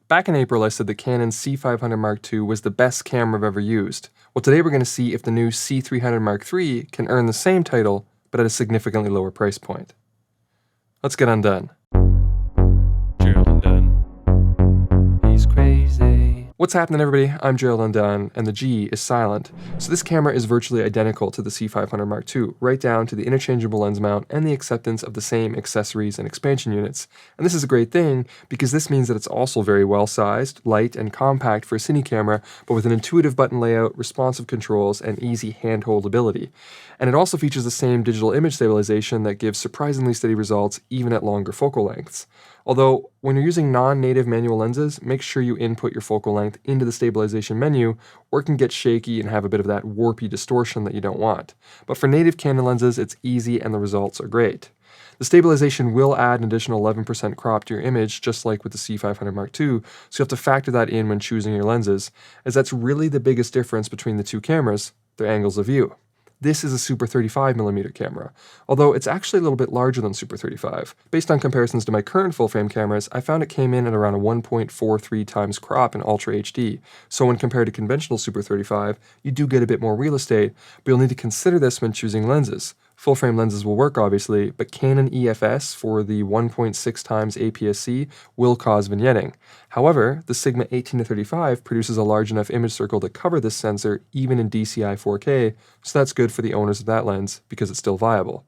Back in April, I said the Canon C500 Mark II was the best camera I've ever used. Well, today we're going to see if the new C300 Mark III can earn the same title, but at a significantly lower price point. Let's get undone. Gerald Undone. He's crazy. What's happening, everybody? I'm Gerald Undone, and the G is silent. So this camera is virtually identical to the C500 Mark II, right down to the interchangeable lens mount and the acceptance of the same accessories and expansion units. And this is a great thing because this means that it's also very well sized, light, and compact for a cine camera, but with an intuitive button layout, responsive controls, and easy handholdability. And it also features the same digital image stabilization that gives surprisingly steady results even at longer focal lengths. Although, when you're using non-native manual lenses, make sure you input your focal length into the stabilization menu, or it can get shaky and have a bit of that warpy distortion that you don't want. But for native Canon lenses, it's easy and the results are great. The stabilization will add an additional 11% crop to your image, just like with the C500 Mark II, so you have to factor that in when choosing your lenses, as that's really the biggest difference between the two cameras, their angles of view. This is a Super 35mm camera, although it's actually a little bit larger than Super 35. Based on comparisons to my current full-frame cameras, I found it came in at around a 1.43 times crop in Ultra HD, so when compared to conventional Super 35, you do get a bit more real estate, but you'll need to consider this when choosing lenses. Full-frame lenses will work, obviously, but Canon EFS for the 1.6 times APS-C will cause vignetting. However, the Sigma 18-35 produces a large enough image circle to cover this sensor even in DCI 4K, so that's good for the owners of that lens because it's still viable.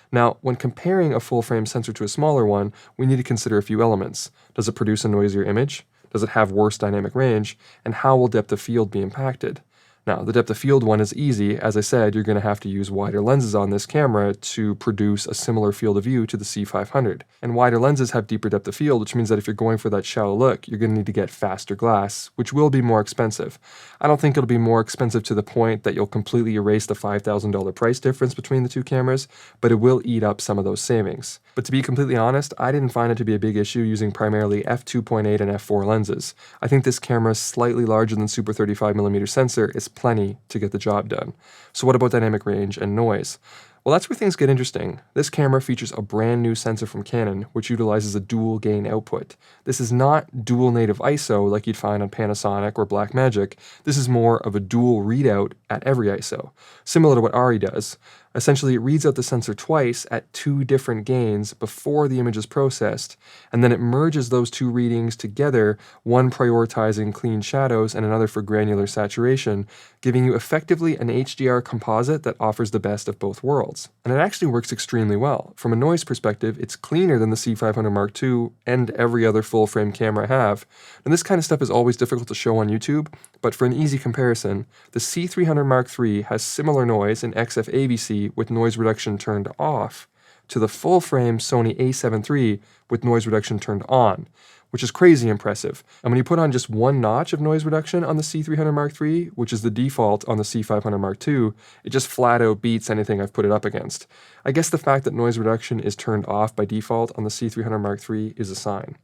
Now, when comparing a full-frame sensor to a smaller one, we need to consider a few elements. Does it produce a noisier image? Does it have worse dynamic range? And how will depth of field be impacted? Now, the depth of field one is easy. As I said, you're going to have to use wider lenses on this camera to produce a similar field of view to the C500. And wider lenses have deeper depth of field, which means that if you're going for that shallow look, you're going to need to get faster glass, which will be more expensive. I don't think it'll be more expensive to the point that you'll completely erase the $5,000 price difference between the two cameras, but it will eat up some of those savings. But to be completely honest, I didn't find it to be a big issue using primarily f2.8 and f4 lenses. I think this camera's slightly larger than Super 35mm sensor is plenty to get the job done. So what about dynamic range and noise? Well, that's where things get interesting. This camera features a brand new sensor from Canon, which utilizes a dual gain output. This is not dual native ISO like you'd find on Panasonic or Blackmagic. This is more of a dual readout at every ISO, similar to what ARRI does. Essentially, it reads out the sensor twice at two different gains before the image is processed, and then it merges those two readings together, one prioritizing clean shadows and another for granular saturation, giving you effectively an HDR composite that offers the best of both worlds. And it actually works extremely well. From a noise perspective, it's cleaner than the C500 Mark II and every other full-frame camera I have. And this kind of stuff is always difficult to show on YouTube, but for an easy comparison, the C300 Mark III has similar noise in XF AVC with noise reduction turned off to the full-frame Sony a7 III with noise reduction turned on, which is crazy impressive. And when you put on just one notch of noise reduction on the C300 Mark III, which is the default on the C500 Mark II, it just flat out beats anything I've put it up against. I guess the fact that noise reduction is turned off by default on the C300 Mark III is a sign.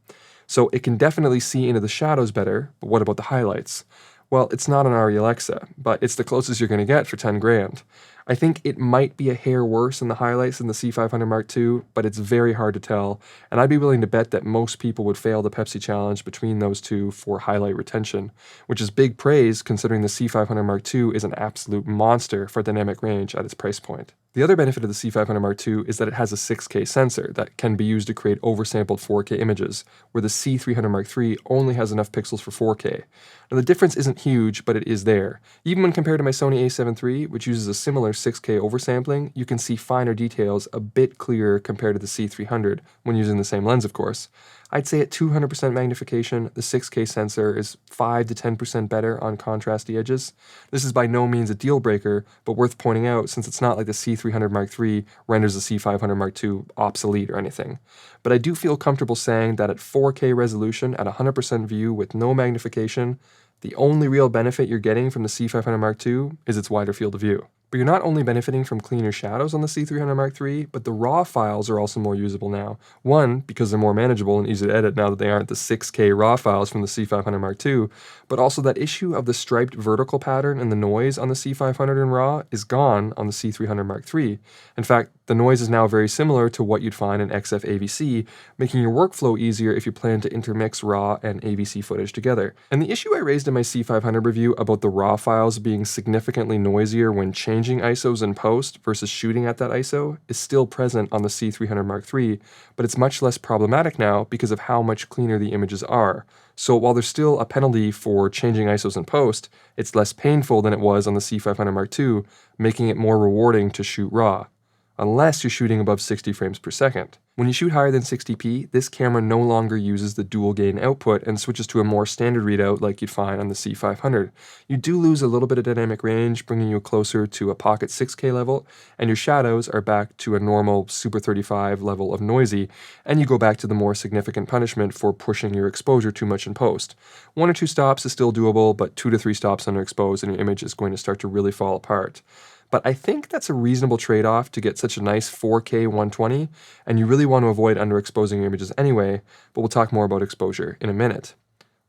So it can definitely see into the shadows better, but what about the highlights? Well, it's not an ARRI Alexa, but it's the closest you're going to get for 10 grand. I think it might be a hair worse in the highlights than the C500 Mark II, but it's very hard to tell, and I'd be willing to bet that most people would fail the Pepsi challenge between those two for highlight retention, which is big praise considering the C500 Mark II is an absolute monster for dynamic range at its price point. The other benefit of the C500 Mark II is that it has a 6K sensor that can be used to create oversampled 4K images, where the C300 Mark III only has enough pixels for 4K. Now the difference isn't huge, but it is there. Even when compared to my Sony a7 III, which uses a similar 6K oversampling, you can see finer details a bit clearer compared to the C300 when using the same lens, of course. I'd say at 200% magnification, the 6K sensor is 5 to 10% better on contrasty edges. This is by no means a deal breaker, but worth pointing out since it's not like the C300 Mark III renders the C500 Mark II obsolete or anything. But I do feel comfortable saying that at 4K resolution at 100% view with no magnification, The only real benefit you're getting from the C500 Mark II is its wider field of view. But you're not only benefiting from cleaner shadows on the C300 Mark III, but the RAW files are also more usable now. One, because they're more manageable and easy to edit now that they aren't the 6K RAW files from the C500 Mark II, but also that issue of the striped vertical pattern and the noise on the C500 in RAW is gone on the C300 Mark III. In fact, the noise is now very similar to what you'd find in XF AVC, making your workflow easier if you plan to intermix RAW and AVC footage together. And the issue I raised in my C500 review about the RAW files being significantly noisier when changing ISOs in post versus shooting at that ISO is still present on the C300 Mark III, but it's much less problematic now because of how much cleaner the images are. So while there's still a penalty for changing ISOs in post, it's less painful than it was on the C500 Mark II, making it more rewarding to shoot RAW. Unless you're shooting above 60 frames per second. When you shoot higher than 60p, this camera no longer uses the dual gain output and switches to a more standard readout like you'd find on the C500. You do lose a little bit of dynamic range, bringing you closer to a pocket 6K level, and your shadows are back to a normal Super 35 level of noisy, and you go back to the more significant punishment for pushing your exposure too much in post. 1 or 2 stops is still doable, but 2 to 3 stops underexposed and your image is going to start to really fall apart. But I think that's a reasonable trade-off to get such a nice 4K 120, and you really want to avoid underexposing your images anyway, but we'll talk more about exposure in a minute.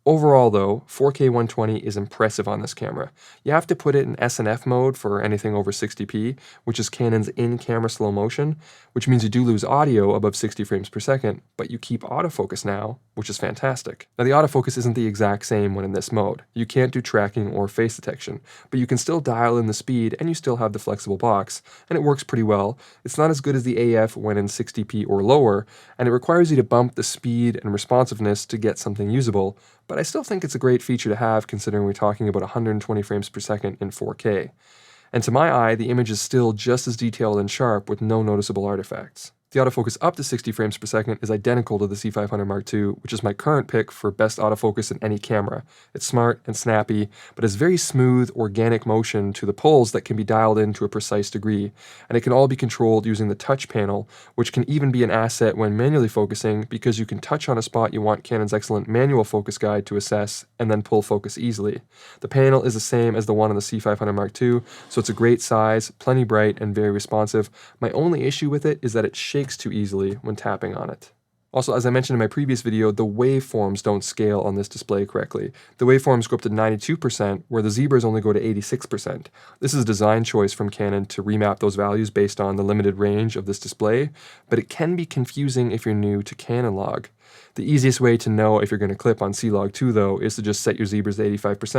Overall though, 4K 120 is impressive on this camera. You have to put it in SNF mode for anything over 60p, which is Canon's in-camera slow motion, which means you do lose audio above 60 frames per second, but you keep autofocus now, which is fantastic. Now the autofocus isn't the exact same when in this mode. You can't do tracking or face detection, but you can still dial in the speed and you still have the flexible box, and it works pretty well. It's not as good as the AF when in 60p or lower, and it requires you to bump the speed and responsiveness to get something usable, but I still think it's a great feature to have considering we're talking about 120 frames per second in 4K. And to my eye, the image is still just as detailed and sharp with no noticeable artifacts. The autofocus up to 60 frames per second is identical to the C500 Mark II, which is my current pick for best autofocus in any camera. It's smart and snappy, but has very smooth, organic motion to the pulls that can be dialed in to a precise degree, and it can all be controlled using the touch panel, which can even be an asset when manually focusing because you can touch on a spot you want Canon's excellent manual focus guide to assess and then pull focus easily. The panel is the same as the one on the C500 Mark II, so it's a great size, plenty bright, and very responsive. My only issue with it is that it shakes too easily when tapping on it. Also, as I mentioned in my previous video, the waveforms don't scale on this display correctly. The waveforms go up to 92%, where the zebras only go to 86%. This is a design choice from Canon to remap those values based on the limited range of this display, but it can be confusing if you're new to Canon log. The easiest way to know if you're going to clip on C-Log 2, though, is to just set your zebras to 85%,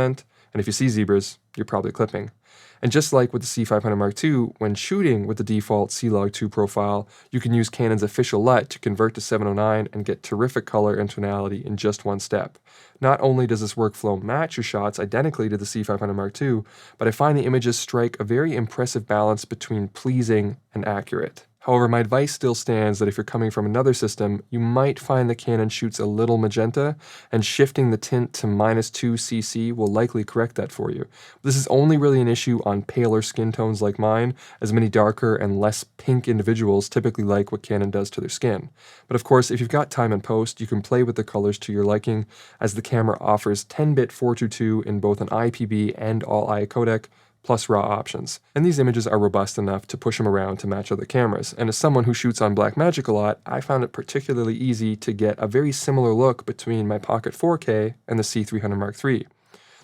and if you see zebras, you're probably clipping. And just like with the C500 Mark II, when shooting with the default C-Log 2 profile, you can use Canon's official LUT to convert to 709 and get terrific color and tonality in just one step. Not only does this workflow match your shots identically to the C500 Mark II, but I find the images strike a very impressive balance between pleasing and accurate. However, my advice still stands that if you're coming from another system, you might find that Canon shoots a little magenta, and shifting the tint to -2 cc will likely correct that for you. This is only really an issue on paler skin tones like mine, as many darker and less pink individuals typically like what Canon does to their skin. But of course, if you've got time in post, you can play with the colors to your liking, as the camera offers 10-bit 422 in both an IPB and all-I codec, plus RAW options. And these images are robust enough to push them around to match other cameras. And as someone who shoots on Blackmagic a lot, I found it particularly easy to get a very similar look between my Pocket 4K and the C300 Mark III.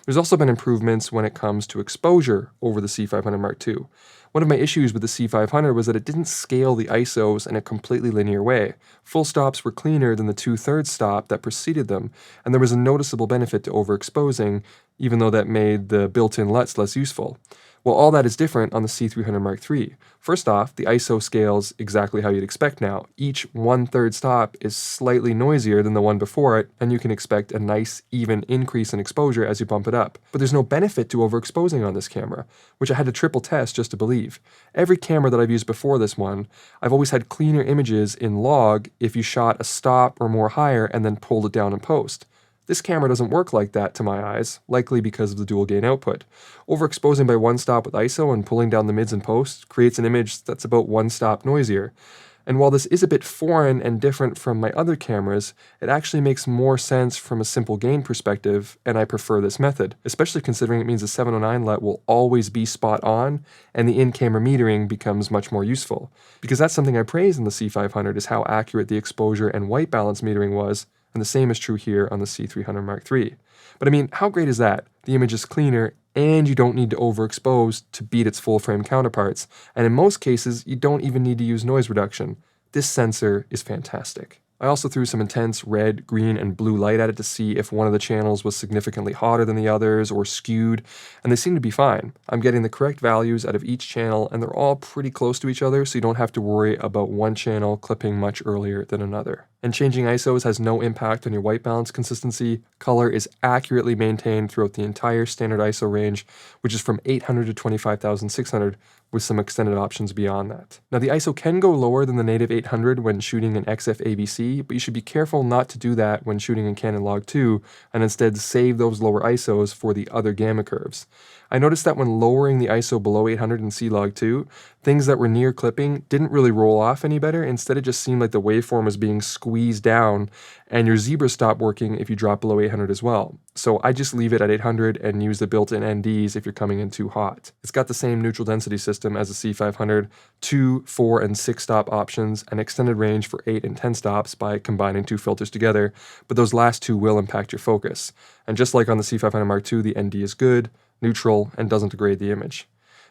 There's also been improvements when it comes to exposure over the C500 Mark II. One of my issues with the C500 was that it didn't scale the ISOs in a completely linear way. Full stops were cleaner than the 2/3 stop that preceded them, and there was a noticeable benefit to overexposing, even though that made the built-in LUTs less useful. Well, all that is different on the C300 Mark III. First off, the ISO scales exactly how you'd expect now. Each 1/3 stop is slightly noisier than the one before it, and you can expect a nice, even increase in exposure as you bump it up. But there's no benefit to overexposing on this camera, which I had to triple test just to believe. Every camera that I've used before this one, I've always had cleaner images in log if you shot a stop or more higher and then pulled it down in post. This camera doesn't work like that to my eyes, likely because of the dual gain output. Overexposing by one stop with ISO and pulling down the mids and post creates an image that's about one stop noisier. And while this is a bit foreign and different from my other cameras, it actually makes more sense from a simple gain perspective, and I prefer this method, especially considering it means the 709 LUT will always be spot on, and the in-camera metering becomes much more useful. Because that's something I praise in the C500 is how accurate the exposure and white balance metering was, and the same is true here on the C300 Mark III. But I mean, how great is that? The image is cleaner, and you don't need to overexpose to beat its full-frame counterparts, and in most cases, you don't even need to use noise reduction. This sensor is fantastic. I also threw some intense red, green, and blue light at it to see if one of the channels was significantly hotter than the others or skewed, and they seem to be fine. I'm getting the correct values out of each channel, and they're all pretty close to each other, so you don't have to worry about one channel clipping much earlier than another. And changing ISOs has no impact on your white balance consistency. Color is accurately maintained throughout the entire standard ISO range, which is from 800 to 25,600, with some extended options beyond that. Now the ISO can go lower than the native 800 when shooting in XF-ABC, but you should be careful not to do that when shooting in Canon Log II, and instead save those lower ISOs for the other gamma curves. I noticed that when lowering the ISO below 800 in C-Log 2, things that were near clipping didn't really roll off any better. Instead, it just seemed like the waveform was being squeezed down, and your zebras stopped working if you drop below 800 as well. So I just leave it at 800 and use the built-in NDs if you're coming in too hot. It's got the same neutral density system as the C500, 2, 4, and 6 stop options, and extended range for 8 and 10 stops by combining two filters together, but those last two will impact your focus. And just like on the C500 Mark II, the ND is good, neutral, and doesn't degrade the image.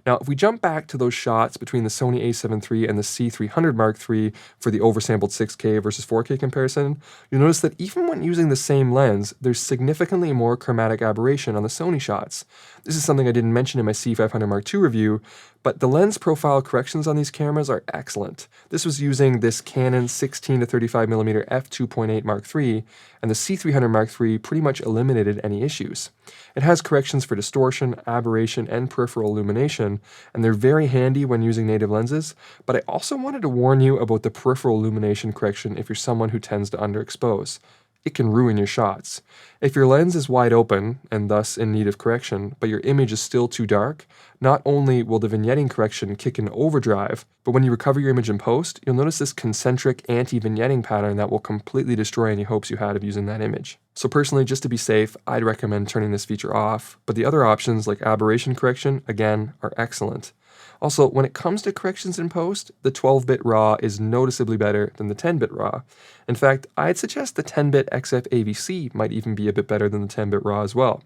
Now, if we jump back to those shots between the Sony a7 III and the C300 Mark III for the oversampled 6K versus 4K comparison, you'll notice that even when using the same lens, there's significantly more chromatic aberration on the Sony shots. This is something I didn't mention in my C500 Mark II review, but the lens profile corrections on these cameras are excellent. This was using this Canon 16 to 35mm f2.8 Mark III, and the C300 Mark III pretty much eliminated any issues. It has corrections for distortion, aberration, and peripheral illumination, and they're very handy when using native lenses, but I also wanted to warn you about the peripheral illumination correction if you're someone who tends to underexpose. It can ruin your shots. If your lens is wide open, and thus in need of correction, but your image is still too dark, not only will the vignetting correction kick in overdrive, but when you recover your image in post, you'll notice this concentric anti-vignetting pattern that will completely destroy any hopes you had of using that image. So personally, just to be safe, I'd recommend turning this feature off, but the other options like aberration correction, again, are excellent. Also, when it comes to corrections in post, the 12-bit RAW is noticeably better than the 10-bit RAW. In fact, I'd suggest the 10-bit XF-AVC might even be a bit better than the 10-bit RAW as well.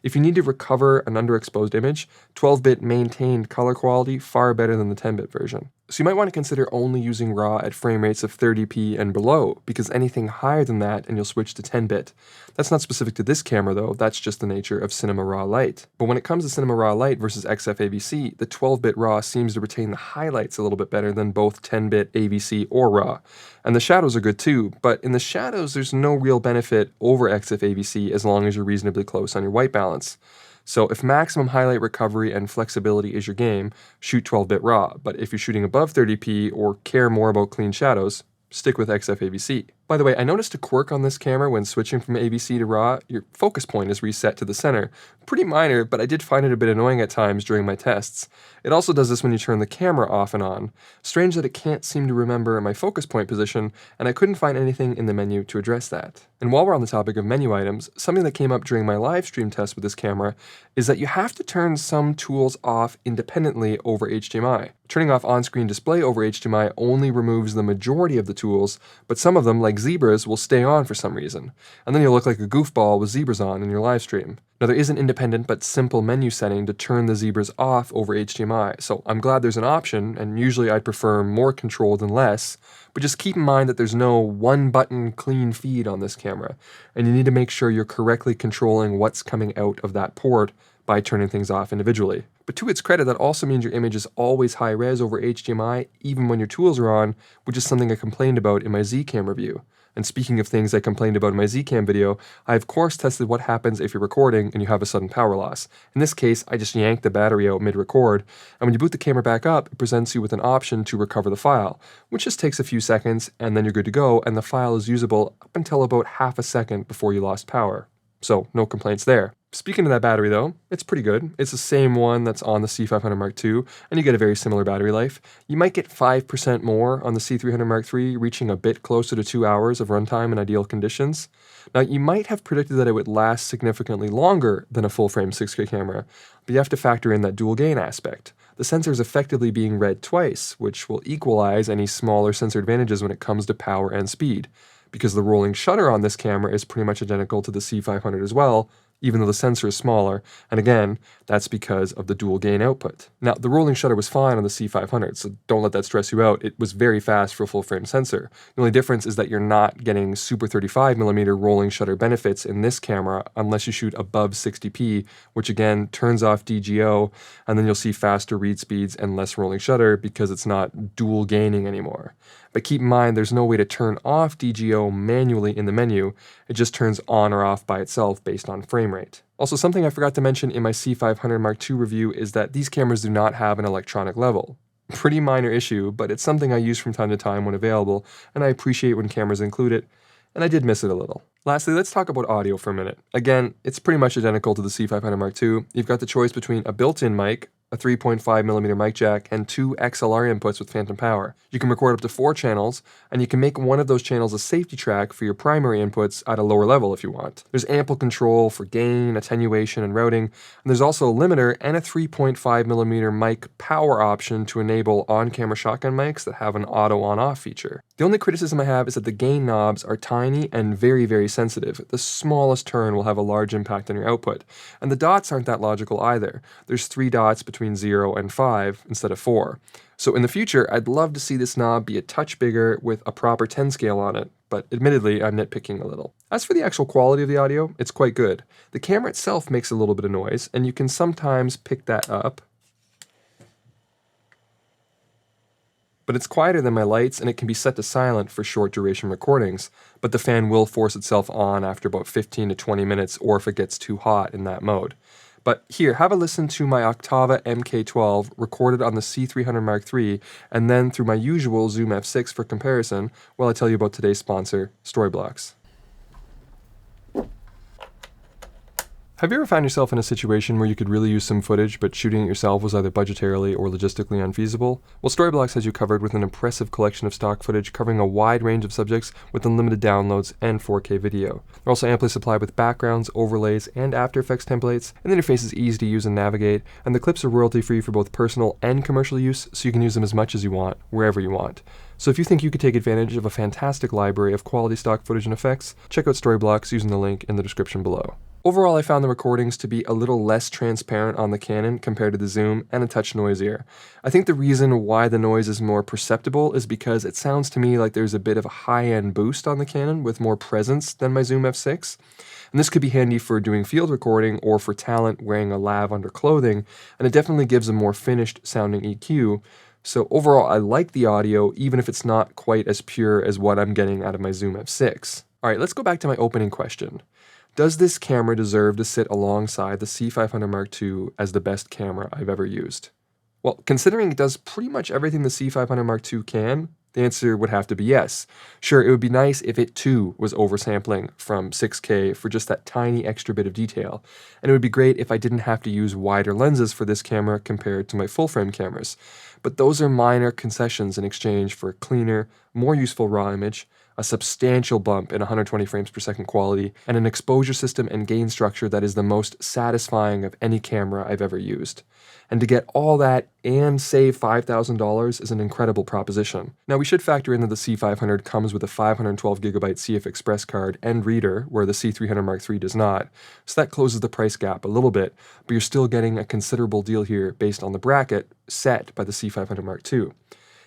If you need to recover an underexposed image, 12-bit maintained color quality far better than the 10-bit version. So you might want to consider only using RAW at frame rates of 30p and below, because anything higher than that and you'll switch to 10-bit. That's not specific to this camera though, that's just the nature of Cinema Raw Lite. But when it comes to Cinema Raw Lite versus XF-AVC, the 12-bit RAW seems to retain the highlights a little bit better than both 10-bit AVC or RAW. And the shadows are good too, but in the shadows there's no real benefit over XF-AVC as long as you're reasonably close on your white balance. So if maximum highlight recovery and flexibility is your game, shoot 12-bit RAW, but if you're shooting above 30p or care more about clean shadows, stick with XF-AVC. By the way, I noticed a quirk on this camera when switching from AVC to RAW. Your focus point is reset to the center. Pretty minor, but I did find it a bit annoying at times during my tests. It also does this when you turn the camera off and on. Strange that it can't seem to remember my focus point position, and I couldn't find anything in the menu to address that. And while we're on the topic of menu items, something that came up during my live stream test with this camera is that you have to turn some tools off independently over HDMI. Turning off on-screen display over HDMI only removes the majority of the tools, but some of them, like zebras, will stay on for some reason. And then you'll look like a goofball with zebras on in your live stream. Now there is an independent but simple menu setting to turn the zebras off over HDMI, so I'm glad there's an option, and usually I'd prefer more control than less, but just keep in mind that there's no one-button clean feed on this camera, and you need to make sure you're correctly controlling what's coming out of that port by turning things off individually. But to its credit, that also means your image is always high-res over HDMI, even when your tools are on, which is something I complained about in my Zcam review. And speaking of things I complained about in my Zcam video, I of course tested what happens if you're recording and you have a sudden power loss. In this case, I just yanked the battery out mid-record, and when you boot the camera back up, it presents you with an option to recover the file, which just takes a few seconds, and then you're good to go, and the file is usable up until about half a second before you lost power. So no complaints there. Speaking of that battery though, it's pretty good. It's the same one that's on the C500 Mark II, and you get a very similar battery life. You might get 5% more on the C300 Mark III, reaching a bit closer to 2 hours of runtime in ideal conditions. Now, you might have predicted that it would last significantly longer than a full-frame 6K camera, but you have to factor in that dual gain aspect. The sensor is effectively being read twice, which will equalize any smaller sensor advantages when it comes to power and speed. Because the rolling shutter on this camera is pretty much identical to the C500 as well, even though the sensor is smaller, and again, that's because of the dual gain output. Now, the rolling shutter was fine on the C500, so don't let that stress you out. It was very fast for a full-frame sensor. The only difference is that you're not getting super 35mm rolling shutter benefits in this camera unless you shoot above 60p, which again turns off DGO, and then you'll see faster read speeds and less rolling shutter because it's not dual gaining anymore. But keep in mind, there's no way to turn off DGO manually in the menu. It just turns on or off by itself based on frame rate. Also, something I forgot to mention in my C500 Mark II review is that these cameras do not have an electronic level. Pretty minor issue, but it's something I use from time to time when available, and I appreciate when cameras include it, and I did miss it a little. Lastly, let's talk about audio for a minute. Again, it's pretty much identical to the C500 Mark II. You've got the choice between a built-in mic, a 3.5mm mic jack, and 2 XLR inputs with phantom power. You can record up to 4 channels, and you can make one of those channels a safety track for your primary inputs at a lower level if you want. There's ample control for gain, attenuation, and routing, and there's also a limiter and a 3.5mm mic power option to enable on-camera shotgun mics that have an auto on-off feature. The only criticism I have is that the gain knobs are tiny and very, very sensitive. The smallest turn will have a large impact on your output, and the dots aren't that logical either. There's 3 dots between 0 and 5 instead of 4. So in the future, I'd love to see this knob be a touch bigger with a proper 10 scale on it, but admittedly, I'm nitpicking a little. As for the actual quality of the audio, it's quite good. The camera itself makes a little bit of noise, and you can sometimes pick that up. But it's quieter than my lights, and it can be set to silent for short duration recordings, but the fan will force itself on after about 15 to 20 minutes or if it gets too hot in that mode. But here, have a listen to my Octava MK12 recorded on the C300 Mark III, and then through my usual Zoom F6 for comparison, while I tell you about today's sponsor, Storyblocks. Have you ever found yourself in a situation where you could really use some footage, but shooting it yourself was either budgetarily or logistically unfeasible? Well, Storyblocks has you covered with an impressive collection of stock footage covering a wide range of subjects with unlimited downloads and 4K video. They're also amply supplied with backgrounds, overlays, and After Effects templates, and the interface is easy to use and navigate, and the clips are royalty-free for both personal and commercial use, so you can use them as much as you want, wherever you want. So if you think you could take advantage of a fantastic library of quality stock footage and effects, check out Storyblocks using the link in the description below. Overall, I found the recordings to be a little less transparent on the Canon compared to the Zoom and a touch noisier. I think the reason why the noise is more perceptible is because it sounds to me like there's a bit of a high-end boost on the Canon with more presence than my Zoom F6. And this could be handy for doing field recording or for talent wearing a lav under clothing, and it definitely gives a more finished sounding EQ. So overall, I like the audio, even if it's not quite as pure as what I'm getting out of my Zoom F6. All right, let's go back to my opening question. Does this camera deserve to sit alongside the C500 Mark II as the best camera I've ever used? Well, considering it does pretty much everything the C500 Mark II can, the answer would have to be yes. Sure, it would be nice if it too was oversampling from 6K for just that tiny extra bit of detail, and it would be great if I didn't have to use wider lenses for this camera compared to my full-frame cameras. But those are minor concessions in exchange for a cleaner, more useful raw image, a substantial bump in 120 frames per second quality, and an exposure system and gain structure that is the most satisfying of any camera I've ever used. And to get all that and save $5,000 is an incredible proposition. Now, we should factor in that the C500 comes with a 512GB CF Express card and reader, where the C300 Mark III does not, so that closes the price gap a little bit, but you're still getting a considerable deal here based on the bracket set by the C500 Mark II.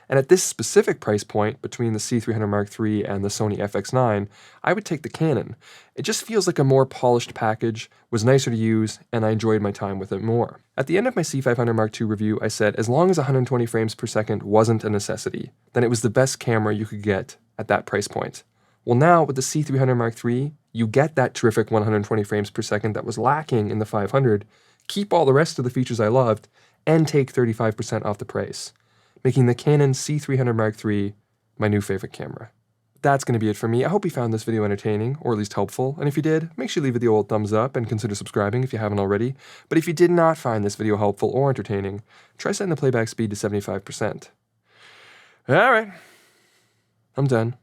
And at this specific price point, between the C300 Mark III and the Sony FX9, I would take the Canon. It just feels like a more polished package, was nicer to use, and I enjoyed my time with it more. At the end of my C500 Mark II review, I said as long as 120 frames per second wasn't a necessity, then it was the best camera you could get at that price point. Well, now with the C300 Mark III, you get that terrific 120 frames per second that was lacking in the 500, keep all the rest of the features I loved, and take 35% off the price, making the Canon C300 Mark III my new favorite camera. that's going to be it for me. I hope you found this video entertaining, or at least helpful, and if you did, make sure you leave it the old thumbs up and consider subscribing if you haven't already. But if you did not find this video helpful or entertaining, try setting the playback speed to 75%. Alright, I'm done.